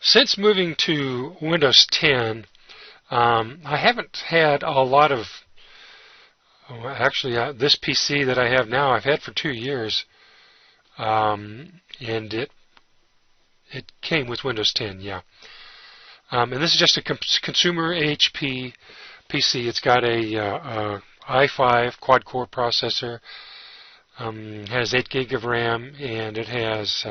Since moving to Windows 10, I haven't had a lot of, actually this PC that I have now I've had for 2 years, and it came with Windows 10, yeah. And this is just a consumer HP PC. It's got a i5 quad-core processor, has 8 gig of RAM, and it has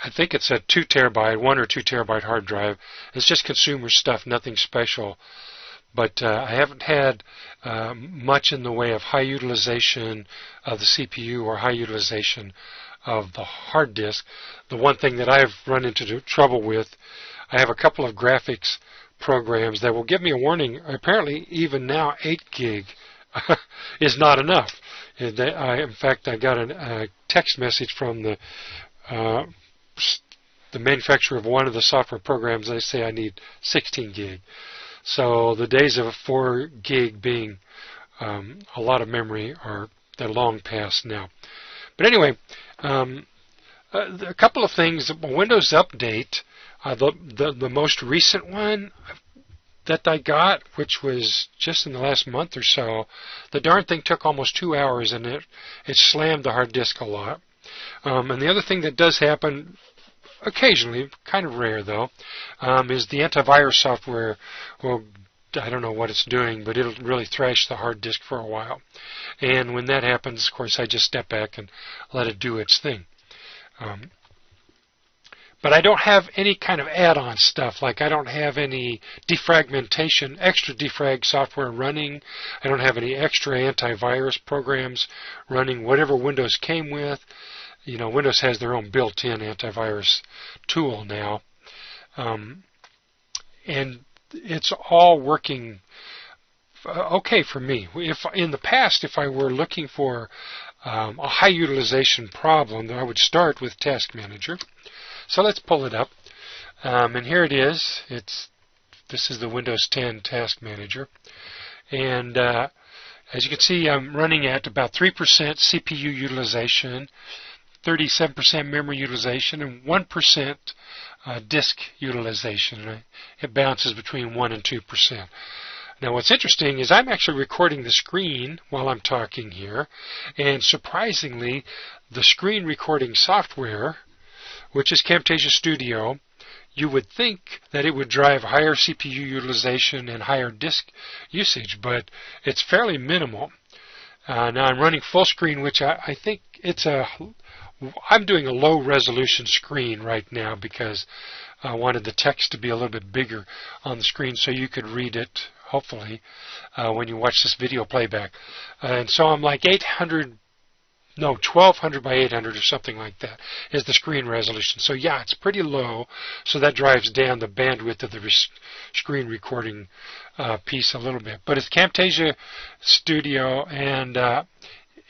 I think it's a 2 terabyte, 1 or 2 terabyte hard drive. It's just consumer stuff, nothing special. But I haven't had much in the way of high utilization of the CPU or high utilization of the hard disk. The one thing that I've run into trouble with, I have a couple of graphics programs that will give me a warning. Apparently, even now, 8 gig is not enough. In fact, I got a text message from the manufacturer of one of the software programs. They say I need 16 gig. So the days of 4 gig being a lot of memory they're long past now. But anyway, a couple of things. Windows Update, the most recent one that I got, which was just in the last month or so, the darn thing took almost 2 hours, and it slammed the hard disk a lot. And the other thing that does happen occasionally, kind of rare though, is the antivirus software will, I don't know what it's doing, but it'll really thrash the hard disk for a while. And when that happens, of course, I just step back and let it do its thing. But I don't have any kind of add-on stuff, like I don't have any defragmentation, extra defrag software running. I don't have any extra antivirus programs running, whatever Windows came with. You know, Windows has their own built-in antivirus tool now. And it's all working okay for me. If in the past, if I were looking for a high utilization problem, then I would start with Task Manager. So let's pull it up. And here it is. This is the Windows 10 Task Manager. And as you can see, I'm running at about 3% CPU utilization, 37% memory utilization, and 1% disk utilization. It bounces between 1 and 2%. Now what's interesting is I'm actually recording the screen while I'm talking here, and surprisingly, the screen recording software, which is Camtasia Studio, you would think that it would drive higher CPU utilization and higher disk usage, but it's fairly minimal. Now I'm running full screen, which I think I'm doing a low resolution screen right now because I wanted the text to be a little bit bigger on the screen so you could read it, hopefully, when you watch this video playback. And so I'm like 1200 by 800 or something like that is the screen resolution. So yeah, it's pretty low, so that drives down the bandwidth of the screen recording piece a little bit. But it's Camtasia Studio, and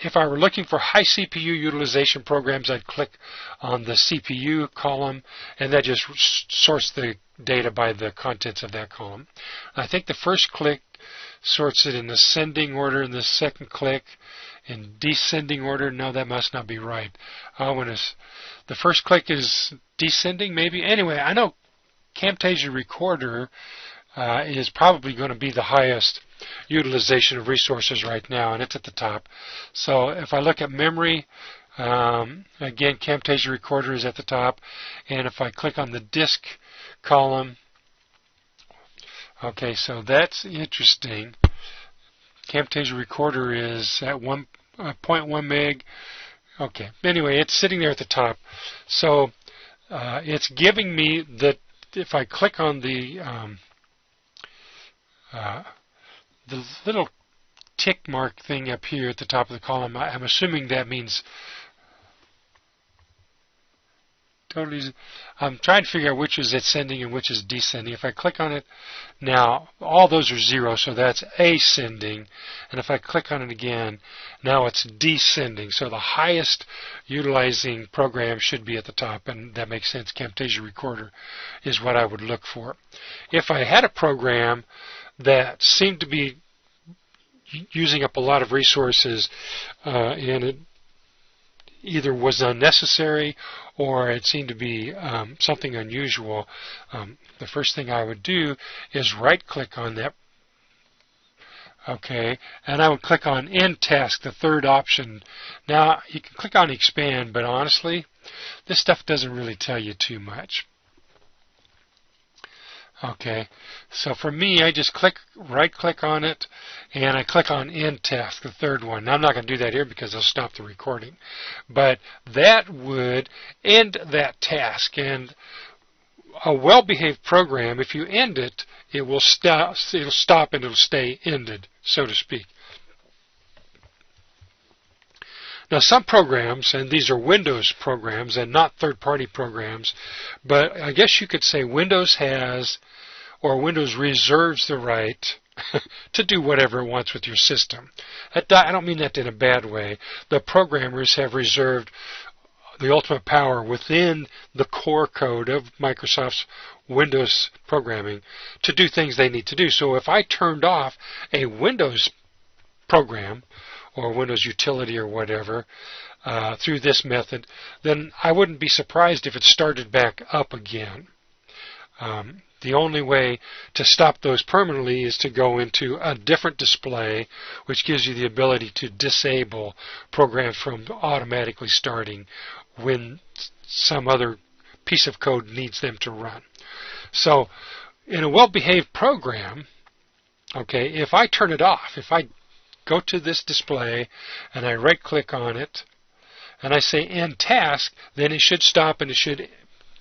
if I were looking for high CPU utilization programs, I'd click on the CPU column, and that just sorts the data by the contents of that column. I think the first click sorts it in ascending order, and the second click in descending order. No, that must not be right. The first click is descending, maybe. Anyway, I know Camtasia Recorder is probably going to be the highest utilization of resources right now, and it's at the top. So if I look at memory, again, Camtasia Recorder is at the top, and if I click on the disk column, okay, so that's interesting. Camtasia Recorder is at 1.1 meg. Okay, anyway, it's sitting there at the top. So it's giving me that if I click on the little tick mark thing up here at the top of the column, I'm assuming that means totally. I'm trying to figure out which is ascending and which is descending. If I click on it now, all those are 0, so that's ascending. And if I click on it again, now it's descending. So the highest utilizing program should be at the top, and that makes sense. Camtasia Recorder is what I would look for. If I had a program that seemed to be using up a lot of resources and either was unnecessary or it seemed to be something unusual, the first thing I would do is right-click on that. Okay, and I would click on End Task, the third option. Now, you can click on Expand, but honestly, this stuff doesn't really tell you too much. Okay, so for me, I just right-click on it, and I click on End Task, the third one. Now, I'm not going to do that here because I'll stop the recording. But that would end that task, and a well-behaved program, if you end it, it will stop. It'll stop and it'll stay ended, so to speak. Now, some programs, and these are Windows programs and not third-party programs, but I guess you could say Windows has, or Windows reserves the right to do whatever it wants with your system. I don't mean that in a bad way. The programmers have reserved the ultimate power within the core code of Microsoft's Windows programming to do things they need to do. So if I turned off a Windows program or Windows utility or whatever through this method, then I wouldn't be surprised if it started back up again. The only way to stop those permanently is to go into a different display, which gives you the ability to disable programs from automatically starting when some other piece of code needs them to run. So in a well-behaved program, okay, if I turn it off, if I go to this display and I right-click on it and I say End Task, then it should stop, and it should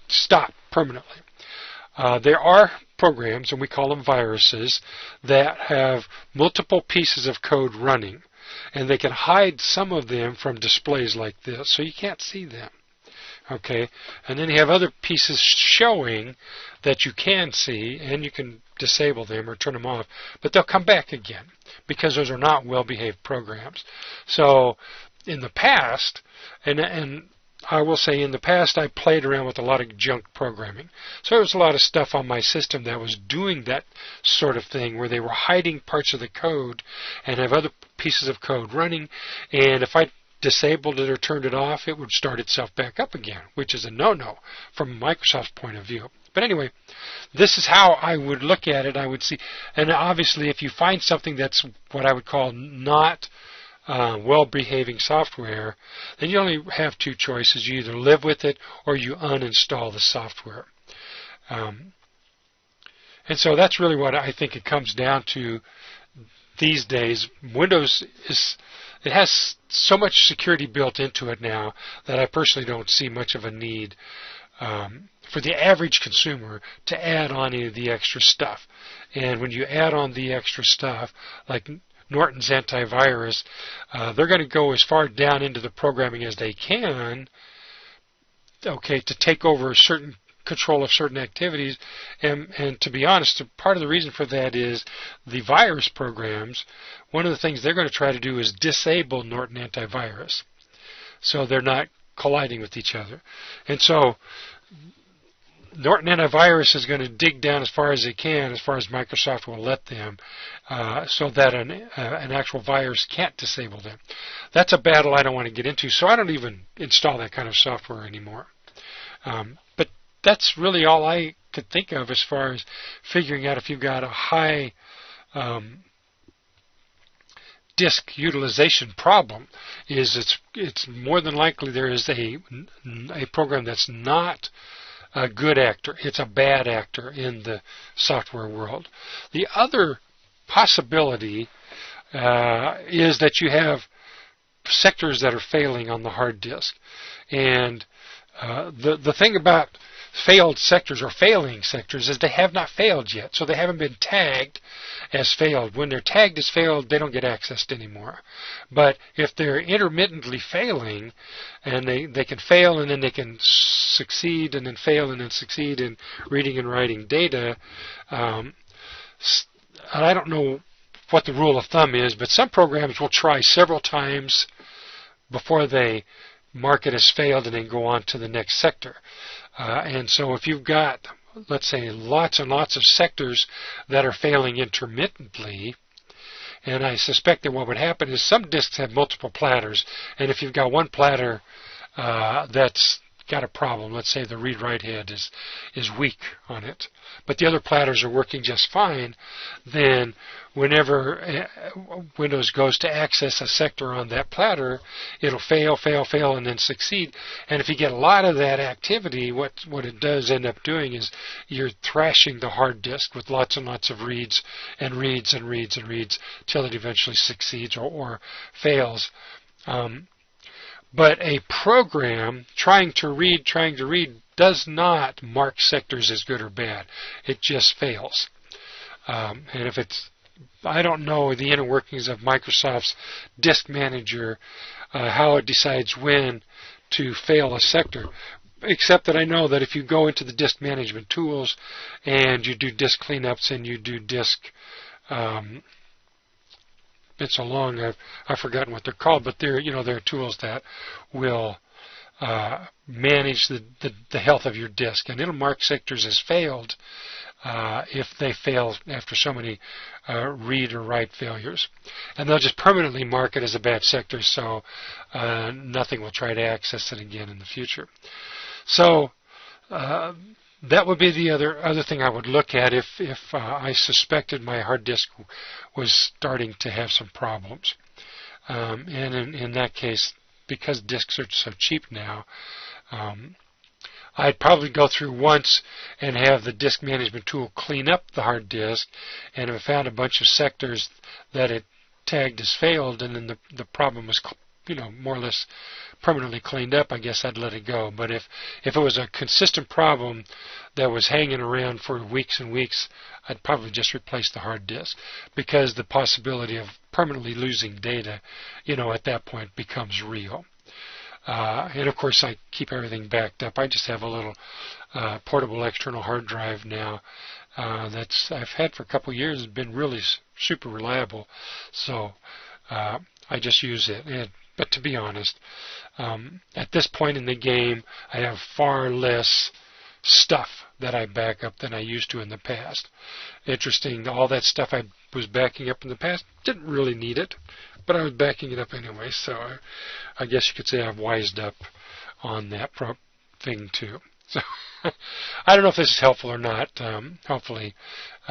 stop permanently. There are programs, and we call them viruses, that have multiple pieces of code running, and they can hide some of them from displays like this, so you can't see them. Okay, and then you have other pieces showing that you can see, and you can disable them or turn them off, but they'll come back again because those are not well-behaved programs. So in the past, and I will say in the past, I played around with a lot of junk programming. So there was a lot of stuff on my system that was doing that sort of thing where they were hiding parts of the code and have other pieces of code running, and if I disabled it or turned it off, it would start itself back up again, which is a no-no from Microsoft's point of view. But anyway, this is how I would look at it. I would see, and obviously if you find something that's what I would call not well-behaving software, then you only have two choices. You either live with it or you uninstall the software. And so that's really what I think it comes down to these days. Windows it has so much security built into it now that I personally don't see much of a need for the average consumer to add on any of the extra stuff. And when you add on the extra stuff, like Norton's antivirus, they're going to go as far down into the programming as they can, okay, to take over certain control of certain activities. And to be honest, part of the reason for that is the virus programs, one of the things they're going to try to do is disable Norton antivirus so they're not colliding with each other. And so Norton Antivirus is going to dig down as far as they can, as far as Microsoft will let them, so that an actual virus can't disable them. That's a battle I don't want to get into, so I don't even install that kind of software anymore. But that's really all I could think of as far as figuring out if you've got a high disk utilization problem. It's more than likely there is a program that's not a good actor. It's a bad actor in the software world. The other possibility is that you have sectors that are failing on the hard disk. And the thing about failed sectors or failing sectors is they have not failed yet, so they haven't been tagged as failed. When they're tagged as failed, they don't get accessed anymore. But if they're intermittently failing, and they can fail and then they can succeed and then fail and then succeed in reading and writing data, and I don't know what the rule of thumb is, but some programs will try several times before they mark it as failed and then go on to the next sector. And so if you've got, let's say, lots and lots of sectors that are failing intermittently, and I suspect that what would happen is some disks have multiple platters, and if you've got one platter that's got a problem. Let's say the read-write head is weak on it, but the other platters are working just fine. Then whenever Windows goes to access a sector on that platter, it'll fail, and then succeed. And if you get a lot of that activity, what it does end up doing is you're thrashing the hard disk with lots and lots of reads and reads and reads and reads till it eventually succeeds or fails. But a program trying to read does not mark sectors as good or bad. It just fails. And if it's, I don't know the inner workings of Microsoft's disk manager, how it decides when to fail a sector, except that I know that if you go into the disk management tools and you do disk cleanups and you do disk it's so long I've forgotten what they're called, but there are tools that will manage the health of your disk, and it'll mark sectors as failed if they fail after so many read or write failures, and they'll just permanently mark it as a bad sector, so nothing will try to access it again in the future. So that would be the other thing I would look at if I suspected my hard disk was starting to have some problems. And in that case, because disks are so cheap now, I'd probably go through once and have the disk management tool clean up the hard disk, and if I found a bunch of sectors that it tagged as failed, and then the problem was more or less permanently cleaned up, I guess I'd let it go. But if it was a consistent problem that was hanging around for weeks and weeks, I'd probably just replace the hard disk, because the possibility of permanently losing data, at that point becomes real. And of course, I keep everything backed up. I just have a little portable external hard drive now that's I've had for a couple of years. It's been really super reliable, so I just use it. But to be honest, at this point in the game, I have far less stuff that I back up than I used to in the past. Interesting, all that stuff I was backing up in the past, didn't really need it, but I was backing it up anyway, so I guess you could say I've wised up on that thing too. So I don't know if this is helpful or not. Hopefully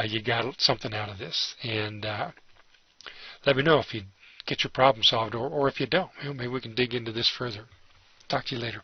you got something out of this, and let me know if you get your problem solved, or if you don't. Maybe we can dig into this further. Talk to you later.